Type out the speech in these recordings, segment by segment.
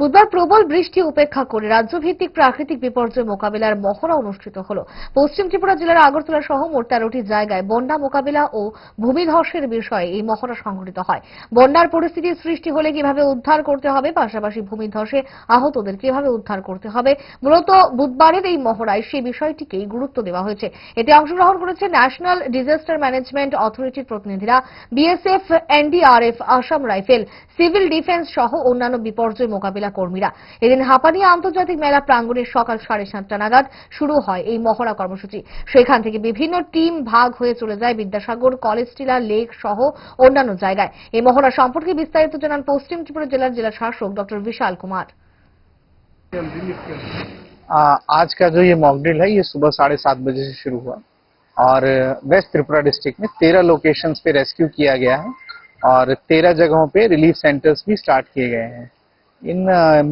বুধবার প্রবল বৃষ্টি উপেক্ষা করে রাজ্যভিত্তিক প্রাকৃতিক বিপর্যয় মোকাবিলার মহড়া অনুষ্ঠিত হল। পশ্চিম ত্রিপুরা জেলার আগরতলা সহ মোট 13টি জায়গায় বন্যা মোকাবিলা ও ভূমিধসের বিষয়ে এই মহড়া সংঘটিত হয়। বন্যার পরিস্থিতি সৃষ্টি হলে কিভাবে উদ্ধার করতে হবে, পাশাপাশি ভূমিধসে আহতদের কিভাবে উদ্ধার করতে হবে, মূলত বুধবারের এই মহড়ায় সেই বিষয়টিকেই গুরুত্ব দেওয়া হয়েছে। এতে অংশগ্রহণ করেছে ন্যাশনাল ডিজাস্টার ম্যানেজমেন্ট অথরিটির প্রতিনিধিরা, BSF, NDRF, Assam rifle, civil defence সহ অন্যান্য বিপর্যয় মোকাবিলা কর্মীরা। এদিন হাপানিয়া আন্তর্জাতিক মেলা প্রাঙ্গণে সকাল 7:30 নাগাদ শুরু হয় এই মহড়া কর্মসূচি। সেখান থেকে বিভিন্ন টিম ভাগ হয়ে চলে যায় বিদ্যাসাগর, কলেজ টিলা, লেক সহ অন্যান্য জায়গায়। এই মহড়া সম্পর্কে বিস্তারিত জানান পশ্চিম ত্রিপুরা জেলার জেলা শাসক ডক্টর विशाल कुमार। आज का जो ये मॉक ड्रिल है ये सुबह 7:30 बजे से शुरू हुआ और वेस्ट त्रिपुरा डिस्ट्रिक्ट में 13 लोकेशंस पे रेस्क्यू किया गया है और 13 जगहों पे रिलीफ सेंटर्स भी स्टार्ट किए गए हैं। इन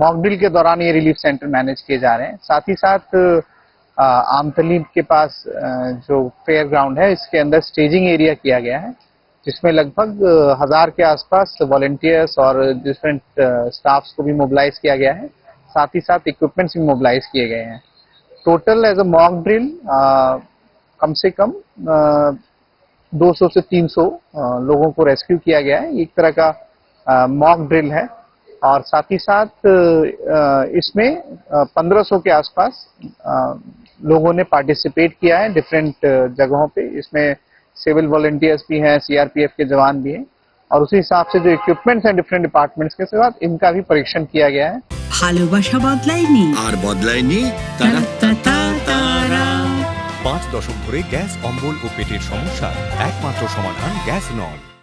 मॉक ड्रिल के दौरान ये रिलीफ सेंटर मैनेज किए जा रहे हैं। साथ ही साथ आमतली के पास जो फेयर ग्राउंड है इसके अंदर स्टेजिंग एरिया किया गया है, जिसमें लगभग 1000 के आसपास वॉलंटियर्स और डिफरेंट स्टाफ्स को भी मोबिलाइज किया गया है। साथ ही साथ इक्विपमेंट्स भी मोबिलाइज किए गए हैं। Total as a mock drill कम से कम 200 से 300 लोगों को रेस्क्यू किया गया है। एक तरह का मॉक ड्रिल है और साथ ही साथ इसमें 1500 के आसपास लोगों ने पार्टिसिपेट किया है डिफरेंट जगहों पे। इसमें सिविल वॉलंटियर्स भी हैं, सीआरपीएफ के जवान भी हैं और उसी हिसाब से जो इक्विपमेंट्स हैं डिफरेंट डिपार्टमेंट्स के साथ इनका भी परीक्षण किया गया है। ভালোবাসা বদলায়নি আর বদলায়নি তারা। 5 দশক ধরে গ্যাস অম্বল ও পেটের সমস্যার একমাত্র সমাধান গ্যাস নল।